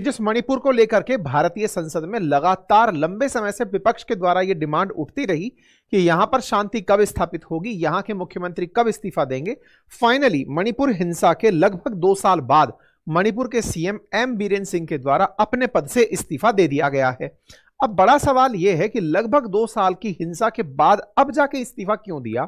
जिस मणिपुर को लेकर के भारतीय संसद में लगातार लंबे समय से विपक्ष के द्वारा यह डिमांड उठती रही कि यहां पर शांति कब स्थापित होगी, यहां के मुख्यमंत्री कब इस्तीफा देंगे। फाइनली मणिपुर हिंसा के लगभग 2 साल बाद मणिपुर के सीएम एम बीरेन सिंह के द्वारा अपने पद से इस्तीफा दे दिया गया है। अब बड़ा सवाल यह है कि लगभग 2 साल की हिंसा के बाद अब जाके इस्तीफा क्यों दिया।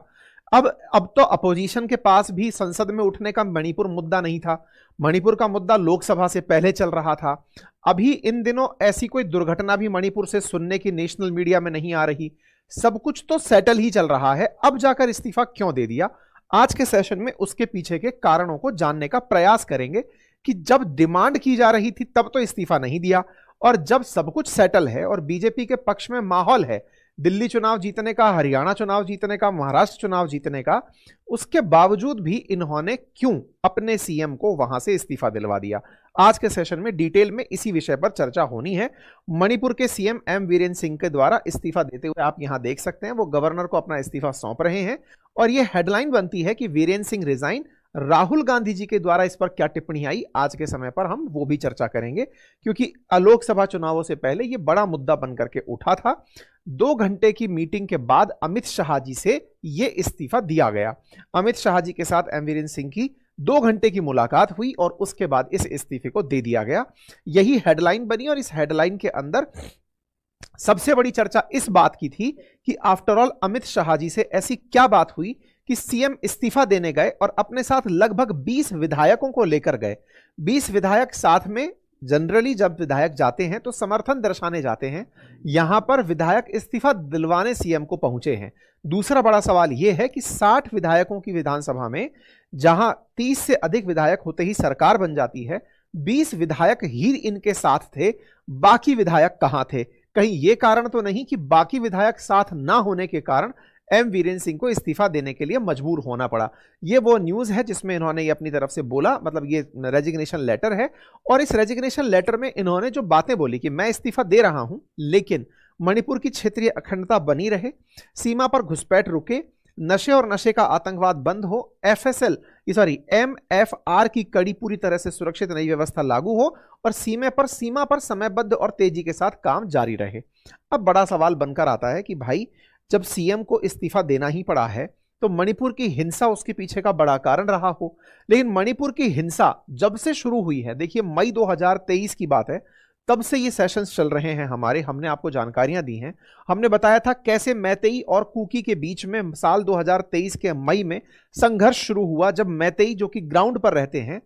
अब तो अपोजिशन के पास भी संसद में उठने का मणिपुर मुद्दा नहीं था। मणिपुर का मुद्दा लोकसभा से पहले चल रहा था। अभी इन दिनों ऐसी कोई दुर्घटना भी मणिपुर से सुनने की नेशनल मीडिया में नहीं आ रही। सब कुछ तो सेटल ही चल रहा है, अब जाकर इस्तीफा क्यों दे दिया। आज के सेशन में उसके पीछे के कारणों को जानने का प्रयास करेंगे कि जब डिमांड की जा रही थी तब तो इस्तीफा नहीं दिया, और जब सब कुछ सेटल है और बीजेपी के पक्ष में माहौल है, दिल्ली चुनाव जीतने का, हरियाणा चुनाव जीतने का, महाराष्ट्र चुनाव जीतने का, उसके बावजूद भी इन्होंने क्यों अपने सीएम को वहां से इस्तीफा दिलवा दिया। आज के सेशन में डिटेल में इसी विषय पर चर्चा होनी है। मणिपुर के सीएम एम वीरेन सिंह के द्वारा इस्तीफा देते हुए आप यहां देख सकते हैं, वो गवर्नर को अपना इस्तीफा सौंप रहे हैं और यह हेडलाइन बनती है कि वीरेन सिंह रिजाइन। राहुल गांधी जी के द्वारा इस पर क्या टिप्पणी आई, आज के समय पर हम वो भी चर्चा करेंगे, क्योंकि लोकसभा चुनावों से पहले यह बड़ा मुद्दा बनकर के उठा था। 2 घंटे की मीटिंग के बाद अमित शाह जी से यह इस्तीफा दिया गया। अमित शाह जी के साथ एम वीरेन सिंह की 2 घंटे की मुलाकात हुई और उसके बाद इस इस्तीफे को दे दिया गया। यही हेडलाइन बनी और इस हेडलाइन के अंदर सबसे बड़ी चर्चा इस बात की थी कि आफ्टर ऑल अमित शाह जी से ऐसी क्या बात हुई कि सीएम इस्तीफा देने गए और अपने साथ लगभग 20 विधायकों को लेकर गए। 20 विधायक साथ में, जनरली जब विधायक जाते हैं तो समर्थन दर्शाने जाते हैं, यहां पर विधायक इस्तीफा दिलवाने सीएम को पहुंचे हैं। दूसरा बड़ा सवाल यह है कि 60 विधायकों की विधानसभा में जहां 30 से अधिक विधायक होते ही सरकार बन जाती है, 20 विधायक ही इनके साथ थे, बाकी विधायक कहां थे। कहीं यह कारण तो नहीं कि बाकी विधायक साथ ना होने के कारण एम वीरेन सिंह को इस्तीफा देने के लिए मजबूर होना पड़ा। यह वो न्यूज है जिसमें इन्होंने ये अपनी तरफ से बोला, मतलब ये रेजिग्नेशन लेटर है, और इस रेजिग्नेशन लेटर में इन्होंने जो बातें बोली कि मैं इस्तीफा दे रहा हूं लेकिन मणिपुर की क्षेत्रीय अखंडता बनी रहे, सीमा पर घुसपैठ रुके, नशे और नशे का आतंकवाद बंद हो, MFR की कड़ी पूरी तरह से सुरक्षित नई व्यवस्था लागू हो और सीमा पर समयबद्ध और तेजी के साथ काम जारी रहे। अब बड़ा सवाल बनकर आता है कि भाई जब सीएम को इस्तीफा देना ही पड़ा है तो मणिपुर की हिंसा उसके पीछे का बड़ा कारण रहा हो। लेकिन मणिपुर की हिंसा जब से शुरू हुई है, देखिए मई 2023 की बात है, तब से ये सेशंस चल रहे हैं हमारे, हमने आपको जानकारियां दी हैं। हमने बताया था कैसे मैतेई और कुकी के बीच में साल 2023 के मई में संघर्ष शुरू हुआ, जब मैतेई जो कि ग्राउंड पर रहते हैं,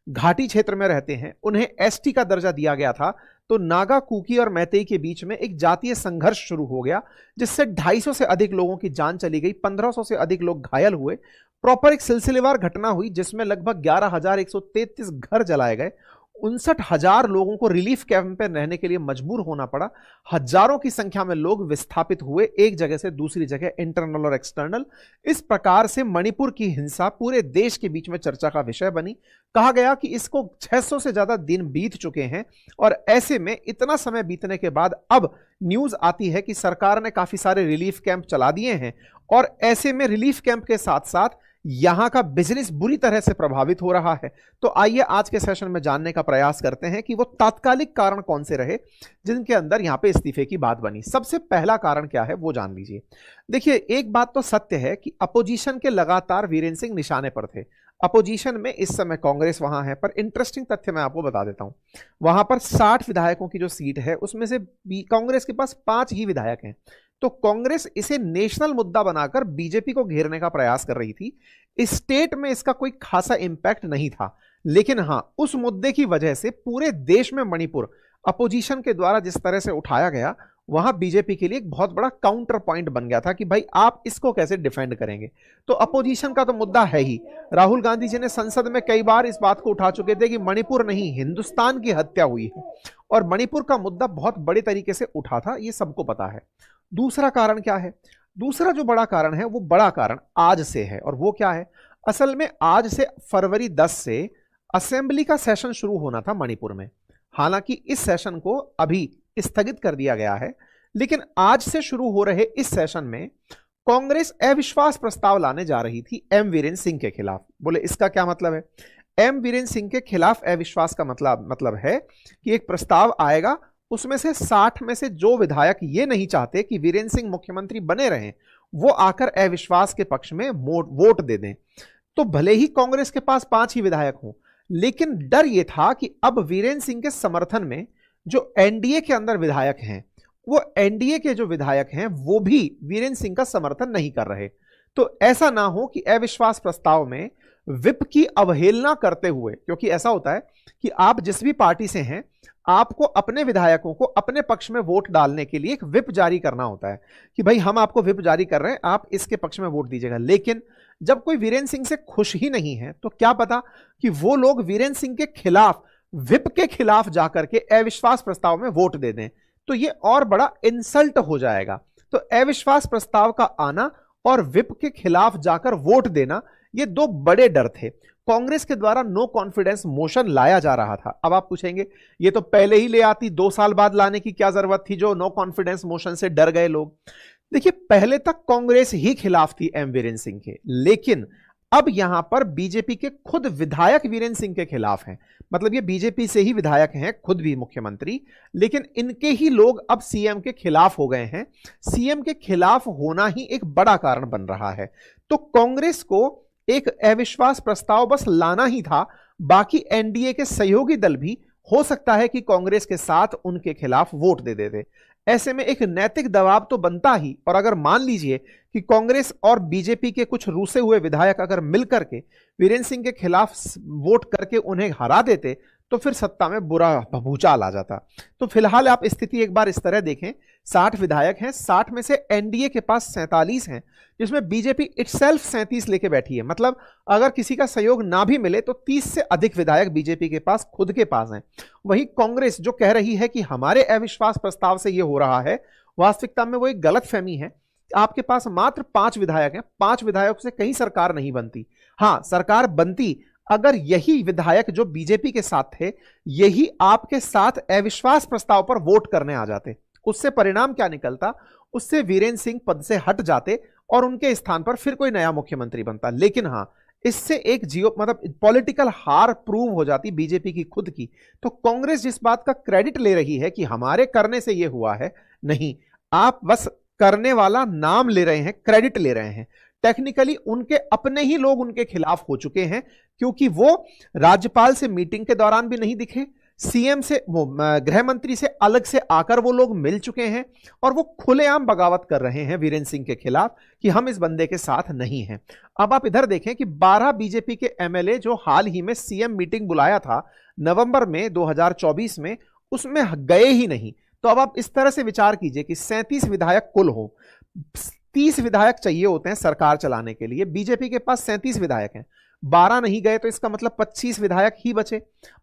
घाटी क्षेत्र में रहते हैं, उन्हें एसटी का दर्जा दिया गया था। तो नागा, कुकी और मैतेई के बीच में एक जातीय संघर्ष शुरू हो गया, जिससे 250 से अधिक लोगों की जान चली गई, 1500 से अधिक लोग घायल हुए। प्रॉपर एक सिलसिलेवार घटना हुई जिसमें लगभग 11,133 घर जलाए गए, 59,000 लोगों को रिलीफ कैंप में रहने के लिए मजबूर होना पड़ा, हजारों की संख्या में लोग विस्थापित हुए एक जगह से दूसरी जगह, इंटरनल और एक्सटर्नल। इस प्रकार से मणिपुर की हिंसा पूरे देश के बीच में चर्चा का विषय बनी। कहा गया कि इसको 600 से ज्यादा दिन बीत चुके हैं और ऐसे में इतना समय बीतने के बाद अब न्यूज आती है कि सरकार ने काफी सारे रिलीफ कैंप चला दिए हैं और ऐसे में रिलीफ कैंप के साथ साथ यहां का बिजनेस बुरी तरह से प्रभावित हो रहा है। तो आइए आज के सेशन में जानने का प्रयास करते हैं कि वो तात्कालिक कारण कौन से रहे जिनके अंदर यहां पे इस्तीफे की बात बनी। सबसे पहला कारण क्या है वो जान लीजिए। देखिए, एक बात तो सत्य है कि अपोजिशन के लगातार वीरेन सिंह निशाने पर थे। अपोजिशन में इस समय कांग्रेस वहां है, पर इंटरेस्टिंग तथ्य मैं आपको बता देता हूं, वहां पर 60 विधायकों की जो सीट है उसमें से कांग्रेस के पास 5 ही विधायक हैं। तो कांग्रेस इसे नेशनल मुद्दा बनाकर बीजेपी को घेरने का प्रयास कर रही थी। स्टेट में इसका कोई खासा इंपैक्ट नहीं था, लेकिन हां, उस मुद्दे की वजह से पूरे देश में मणिपुर अपोजिशन के द्वारा जिस तरह से उठाया गया, वहां बीजेपी के लिए एक बहुत बड़ा काउंटर पॉइंट बन गया था कि भाई आप इसको कैसे डिफेंड करेंगे। तो अपोजिशन का तो मुद्दा है ही। राहुल गांधी जी ने संसद में कई बार इस बात को उठा चुके थे कि मणिपुर नहीं, हिंदुस्तान की हत्या हुई है, और मणिपुर का मुद्दा बहुत बड़े तरीके से उठा था, ये सबको पता है। दूसरा कारण क्या है? दूसरा जो बड़ा कारण है वो बड़ा कारण आज से है, और वो क्या है? असल में आज से फरवरी 10 से असेंबली का सेशन शुरू होना था मणिपुर में। हालांकि इस सेशन को अभी स्थगित कर दिया गया है, लेकिन आज से शुरू हो रहे इस सेशन में कांग्रेस अविश्वास प्रस्ताव लाने जा रही थी एम वीरेन सिंह के खिलाफ। बोले इसका क्या मतलब है? एम वीरेंद्र सिंह के खिलाफ अविश्वास का मतलब है कि एक प्रस्ताव आएगा, उसमें से 60 में से जो विधायक ये नहीं चाहते कि वीरेंद्र सिंह मुख्यमंत्री बने रहें, वो आकर अविश्वास के पक्ष में वोट दे दें। तो भले ही कांग्रेस के पास 5 ही विधायक हों, लेकिन डर यह था कि अब वीरेंद्र सिंह के समर्थन में जो एनडीए के अंदर विधायक हैं, वो एनडीए के जो विधायक हैं वो भी वीरेंद्र सिंह का समर्थन नहीं कर रहे। तो ऐसा ना हो कि अविश्वास प्रस्ताव में विप की अवहेलना करते हुए, क्योंकि ऐसा होता है कि आप जिस भी पार्टी से हैं, आपको अपने विधायकों को अपने पक्ष में वोट डालने के लिए एक विप जारी करना होता है कि भाई हम आपको विप जारी कर रहे हैं, आप इसके पक्ष में वोट दीजिएगा। लेकिन जब कोई वीरेंद्र सिंह से खुश ही नहीं है, तो क्या पता कि वो लोग वीरेंद्र सिंह के खिलाफ, विप के खिलाफ जाकर के अविश्वास प्रस्ताव में वोट दे दें, तो ये और बड़ा इंसल्ट हो जाएगा। तो अविश्वास प्रस्ताव का आना और विप के खिलाफ जाकर वोट देना, ये 2 बड़े डर थे। कांग्रेस के द्वारा नो कॉन्फिडेंस मोशन लाया जा रहा था। अब आप पूछेंगे ये तो पहले ही ले आती, 2 साल बाद लाने की क्या जरूरत थी, जो नो कॉन्फिडेंस मोशन से डर गए लोग। देखिए, पहले तक कांग्रेस ही खिलाफ थी एम वीरेंद्र सिंह के, लेकिन अब यहां पर बीजेपी के खुद विधायक वीरेंद्र सिंह के खिलाफ हैं। मतलब ये बीजेपी से ही विधायक हैं, खुद भी मुख्यमंत्री, लेकिन इनके ही लोग अब सीएम के खिलाफ हो गए हैं। सीएम के खिलाफ होना ही एक बड़ा कारण बन रहा है। तो कांग्रेस को एक अविश्वास प्रस्ताव बस लाना ही था, बाकी एनडीए के सहयोगी दल भी हो सकता है कि कांग्रेस के साथ उनके खिलाफ वोट दे देते। ऐसे में एक नैतिक दबाव तो बनता ही, और अगर मान लीजिए कि कांग्रेस और बीजेपी के कुछ रूसे हुए विधायक अगर मिलकर के वीरेंद्र सिंह के खिलाफ वोट करके उन्हें हरा देते, तो फिर सत्ता में बुरा भूचाल आ जाता। तो फिलहाल आप स्थिति एक बार इस तरह देखें, 60 विधायक हैं, 60 में से एनडीए के पास 47 हैं, जिसमें बीजेपी इटसेल्फ 37 लेके बैठी है। मतलब अगर किसी का सहयोग ना भी मिले तो 30 से अधिक विधायक बीजेपी के पास खुद के पास हैं। वहीं कांग्रेस जो कह रही है कि हमारे अविश्वास प्रस्ताव से यह हो रहा है, वास्तविकता में वो एक गलतफहमी है। आपके पास मात्र 5 विधायक हैं, 5 विधायकों से कहीं सरकार नहीं बनती। हां, सरकार बनती अगर यही विधायक जो बीजेपी के साथ थे, यही आपके साथ अविश्वास प्रस्ताव पर वोट करने आ जाते। उससे परिणाम क्या निकलता? उससे वीरेंद्र सिंह पद से हट जाते और उनके स्थान पर फिर कोई नया मुख्यमंत्री बनता। लेकिन हां, इससे एक पॉलिटिकल हार प्रूव हो जाती बीजेपी की खुद की। तो कांग्रेस जिस बात का क्रेडिट ले रही है कि हमारे करने से यह हुआ है, नहीं, आप बस करने वाला नाम ले रहे हैं, क्रेडिट ले रहे हैं। टेक्निकली उनके अपने ही लोग उनके खिलाफ हो चुके हैं, क्योंकि वो राज्यपाल से मीटिंग के दौरान भी नहीं दिखे, सीएम से, वो गृह मंत्री से अलग से आकर वो लोग मिल चुके हैं, और वो खुलेआम बगावत कर रहे हैं वीरेंद्र सिंह के खिलाफ कि हम इस बंदे के साथ नहीं हैं। अब आप इधर देखें कि 12 बीजेपी के एमएलए जो हाल ही में सीएम मीटिंग बुलाया था नवंबर में 2024 में, उसमें गए ही नहीं। तो अब आप इस तरह से विचार कीजिए कि 37 विधायक कुल हो, 30 विधायक चाहिए होते हैं सरकार चलाने के लिए, बीजेपी के पास 37 विधायक हैं, 12 नहीं गए तो इसका मतलब 25 विधायक ही बचे।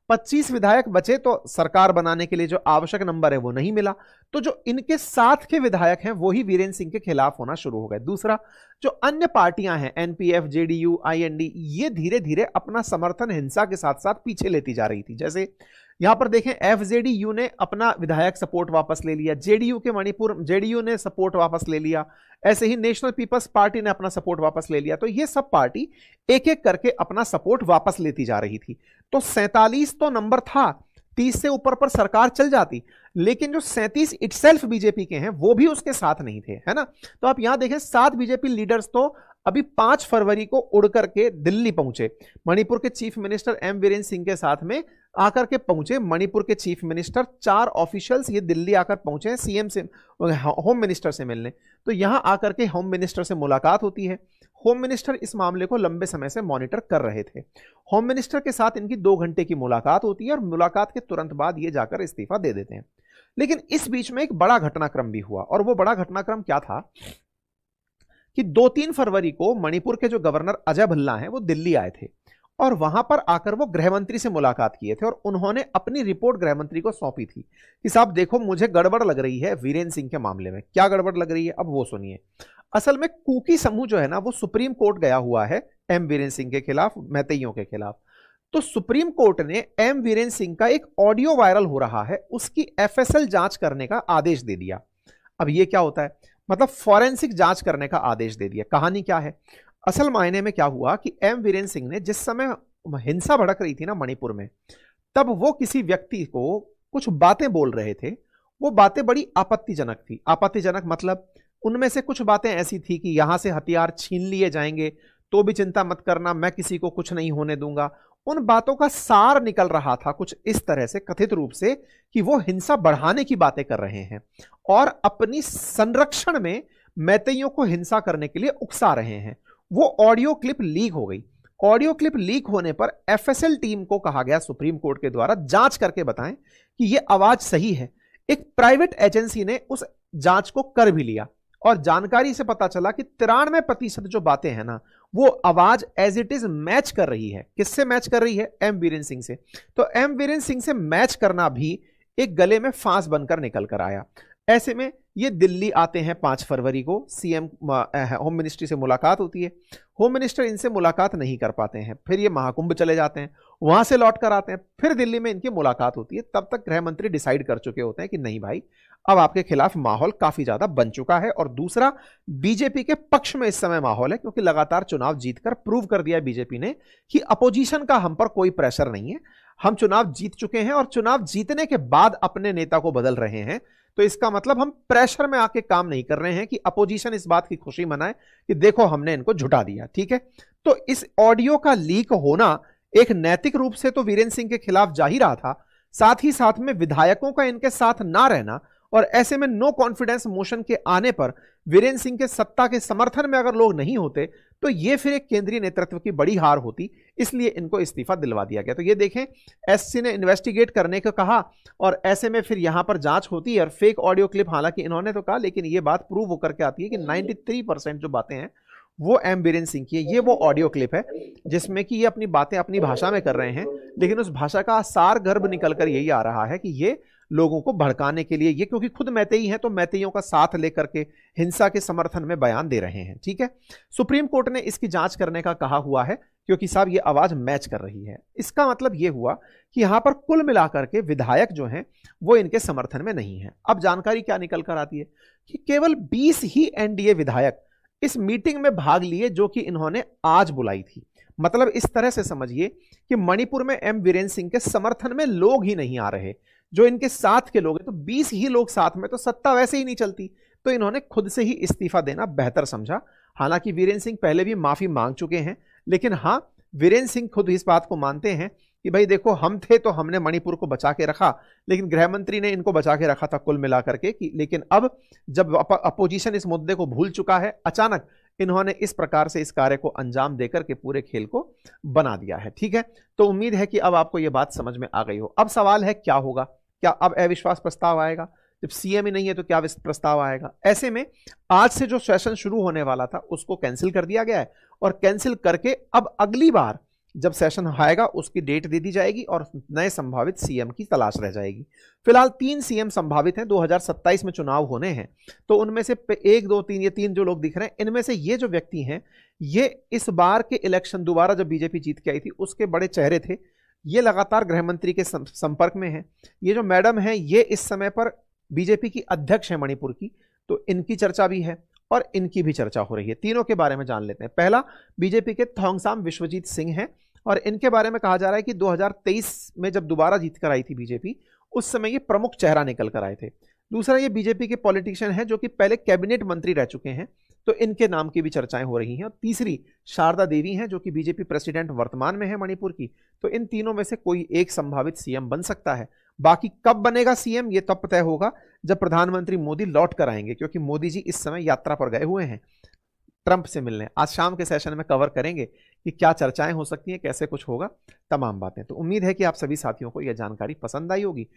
25 विधायक बचे तो सरकार बनाने के लिए जो आवश्यक नंबर है वो नहीं मिला। तो जो इनके साथ के विधायक हैं वो ही वीरेंद्र सिंह के खिलाफ होना शुरू हो गए। दूसरा, जो अन्य पार्टियां हैं, एनपीएफ, जेडीयू, आईएनडी, ये धीरे धीरे अपना समर्थन हिंसा के साथ साथ पीछे लेती जा रही थी। जैसे यहां पर देखें, एफजेडीयू ने अपना विधायक सपोर्ट वापस ले लिया, जेडीयू के मणिपुर जेडीयू ने सपोर्ट वापस ले लिया, ऐसे ही नेशनल पीपल्स पार्टी ने अपना सपोर्ट वापस ले लिया। तो ये सब पार्टी एक एक करके अपना सपोर्ट वापस लेती जा रही थी। तो 47 तो नंबर था, 30 से ऊपर पर सरकार चल जाती, लेकिन जो 37 इटसेल्फ बीजेपी के हैं वो भी उसके साथ नहीं थे, है ना। तो आप यहां देखें, 7 बीजेपी लीडर्स तो अभी 5 फरवरी को उड़ करके दिल्ली पहुंचे, मणिपुर के chief minister M Virendra Singh के साथ में आकर के पहुंचे। मणिपुर के चीफ मिनिस्टर, 4 ऑफिशियल्स ये दिल्ली आकर पहुंचे हैं सीएम से, होम मिनिस्टर से मिलने। तो यहां आकर के होम मिनिस्टर से मुलाकात होती है। होम मिनिस्टर इस मामले को लंबे समय से मॉनिटर कर रहे थे। होम मिनिस्टर के साथ इनकी 2 घंटे की मुलाकात होती है और मुलाकात के तुरंत बाद ये जाकर इस्तीफा दे देते हैं। लेकिन इस बीच में एक बड़ा घटनाक्रम भी हुआ, और वो बड़ा घटनाक्रम क्या था कि 2-3 फरवरी को मणिपुर के जो गवर्नर अजय भल्ला हैं वो दिल्ली आए थे, और वहां पर आकर वो गृह मंत्री से मुलाकात किए थे, और उन्होंने अपनी रिपोर्ट गृह मंत्री को सौंपी थी कि साहब देखो, मुझे गड़बड़ लग रही है वीरेंद्र सिंह के मामले में। क्या गड़बड़ लग रही है, अब वो सुनिए। असल में कुकी समूह जो है ना, वो सुप्रीम कोर्ट गया हुआ है एम वीरेंद्र सिंह के खिलाफ, मैतेइयों के खिलाफ। तो सुप्रीम कोर्ट ने एम वीरेंद्र सिंह का एक ऑडियो वायरल हो रहा है, उसकी एफएसएल जांच करने का आदेश दे दिया। अब ये क्या होता है, मतलब फॉरेंसिक जांच करने का आदेश दे दिया। कहानी क्या है, असल मायने में क्या हुआ कि एम वीरेंद्र सिंह ने जिस समय हिंसा भड़क रही थी ना मणिपुर में, तब वो किसी व्यक्ति को कुछ बातें बोल रहे थे। वो बातें बड़ी आपत्तिजनक थी। आपत्तिजनक मतलब उनमें से कुछ बातें ऐसी थी कि यहां से हथियार छीन लिए जाएंगे तो भी चिंता मत करना, मैं किसी को कुछ नहीं होने दूंगा। उन बातों का सार निकल रहा था कुछ इस तरह से, कथित रूप से, कि वो हिंसा बढ़ाने की बातें कर रहे हैं और अपनी संरक्षण में मैतेइयों को हिंसा करने के लिए उकसा रहे हैं। वो ऑडियो क्लिप लीक हो गई। ऑडियो क्लिप लीक होने पर एफएसएल टीम को कहा गया सुप्रीम कोर्ट के द्वारा जांच करके बताएं कि यह आवाज सही है। एक प्राइवेट एजेंसी ने उस जांच को कर भी लिया और जानकारी से पता चला कि 93% जो बातें हैं ना, वो आवाज एज इट इज मैच कर रही है। किससे मैच कर रही है? एम वीरेंद्र सिंह से। तो एम वीरेंद्र सिंह से मैच करना भी एक गले में फांस बनकर निकल कर आया। ऐसे में ये दिल्ली आते हैं 5 फरवरी को, सीएम होम मिनिस्ट्री से मुलाकात होती है। होम मिनिस्टर इनसे मुलाकात नहीं कर पाते हैं, फिर ये महाकुंभ चले जाते हैं, वहां से लौट कर आते हैं, फिर दिल्ली में इनकी मुलाकात होती है। तब तक गृह मंत्री डिसाइड कर चुके होते हैं कि नहीं भाई, अब आपके खिलाफ माहौल काफी ज्यादा बन चुका है। और दूसरा, बीजेपी के पक्ष में इस समय माहौल है, क्योंकि लगातार चुनाव जीतकर प्रूव कर दिया बीजेपी ने कि अपोजिशन का हम पर कोई प्रेशर नहीं है। हम चुनाव जीत चुके हैं और चुनाव जीतने के बाद अपने नेता को बदल रहे हैं। तो इसका मतलब हम प्रेशर में आके काम नहीं कर रहे हैं कि अपोजिशन इस बात की खुशी मनाए कि देखो हमने इनको झुटा दिया। ठीक है, तो इस ऑडियो का लीक होना एक नैतिक रूप से तो वीरेंद्र सिंह के खिलाफ जा ही रहा था, साथ ही साथ में विधायकों का इनके साथ ना रहना और ऐसे में नो कॉन्फिडेंस मोशन के आने पर वीरेंद्र सिंह के सत्ता के समर्थन में अगर लोग नहीं होते तो ये फिर एक केंद्रीय नेतृत्व की बड़ी हार होती। इसलिए इनको इस्तीफा दिलवा दिया गया। तो ये देखें, एससी ने इन्वेस्टिगेट करने को कहा और ऐसे में फिर यहां पर जांच होती है और फेक ऑडियो क्लिप, हालांकि इन्होंने तो कहा, लेकिन ये बात प्रूव होकर के आती है कि 93% जो बातें हैं वो एम वीरेंद्र सिंह की है। ये वो ऑडियो क्लिप है जिसमें कि ये अपनी बातें अपनी भाषा में कर रहे हैं, लेकिन उस भाषा का सार गर्भ निकल कर यही आ रहा है कि ये लोगों को भड़काने के लिए, ये क्योंकि खुद मैतेई हैं तो मैतेइयों का साथ लेकर के हिंसा के समर्थन में बयान दे रहे हैं। ठीक है, सुप्रीम कोर्ट ने इसकी जांच करने का कहा हुआ है क्योंकि साहब ये आवाज मैच कर रही है। इसका मतलब ये हुआ कि यहां पर कुल मिलाकर के विधायक जो हैं वो इनके समर्थन में नहीं है। अब जानकारी क्या निकल कर आती है कि केवल 20 ही एनडीए विधायक इस मीटिंग में भाग लिए जो कि इन्होंने आज बुलाई थी। मतलब इस तरह से समझिए कि मणिपुर में एम वीरेंद्र सिंह के समर्थन में लोग ही नहीं आ रहे, जो इनके साथ के लोग हैं। तो 20 ही लोग साथ में, तो सत्ता वैसे ही नहीं चलती। तो इन्होंने खुद से ही इस्तीफा देना बेहतर समझा। हालांकि वीरेंद्र सिंह पहले भी माफी मांग चुके हैं, लेकिन हां, वीरेंद्र सिंह खुद इस बात को मानते हैं कि भाई देखो, हम थे तो हमने मणिपुर को बचा के रखा, लेकिन गृह मंत्री ने इनको बचा के रखा था कुल मिलाकर के कि, लेकिन अब जब अपोजिशन इस मुद्दे को भूल चुका है, अचानक इन्होंने इस प्रकार से इस कार्य को अंजाम देकर के पूरे खेल को बना दिया है। ठीक है, तो उम्मीद है कि अब आपको यह बात समझ में आ गई हो। अब सवाल है क्या होगा? क्या अब अविश्वास प्रस्ताव आएगा? जब सीएम ही नहीं है तो क्या प्रस्ताव आएगा? ऐसे में आज से जो सेशन शुरू होने वाला था उसको कैंसिल कर दिया गया है और कैंसिल करके अब अगली बार जब सेशन आएगा उसकी डेट दे दी जाएगी और नए संभावित सीएम की तलाश रह जाएगी। फिलहाल 3 सीएम संभावित हैं, 2027 में चुनाव होने हैं। तो उनमें से 1, 2, 3, ये 3 जो लोग दिख रहे हैं, इनमें से ये जो व्यक्ति हैं, ये इस बार के इलेक्शन दोबारा जब बीजेपी जीत के आई थी उसके बड़े चेहरे थे। ये लगातार गृह मंत्री के संपर्क में है। ये जो मैडम है ये इस समय पर बीजेपी की अध्यक्ष है मणिपुर की, तो इनकी चर्चा भी है और इनकी भी चर्चा हो रही है। तीनों के बारे में जान लेते हैं। पहला बीजेपी के थोंगसाम विश्वजीत सिंह हैं और इनके बारे में कहा जा रहा है कि 2023 में जब दोबारा जीत कर आई थी बीजेपी, उस समय ये प्रमुख चेहरा निकल कर आए थे। दूसरा, ये बीजेपी के पॉलिटिशियन हैं जो कि पहले कैबिनेट मंत्री रह चुके हैं, तो इनके नाम की भी चर्चाएं हो रही हैं। और तीसरी शारदा देवी हैं जो कि बीजेपी प्रेसिडेंट वर्तमान में है मणिपुर की। तो इन तीनों में से कोई एक संभावित सीएम बन सकता है। बाकी कब बनेगा सीएम ये तब तय होगा जब प्रधानमंत्री मोदी लौट कर आएंगे, क्योंकि मोदी जी इस समय यात्रा पर गए हुए हैं ट्रंप से मिलने। आज शाम के सेशन में कवर करेंगे कि क्या चर्चाएं हो सकती हैं, कैसे कुछ होगा, तमाम बातें। तो उम्मीद है कि आप सभी साथियों को यह जानकारी पसंद आई होगी।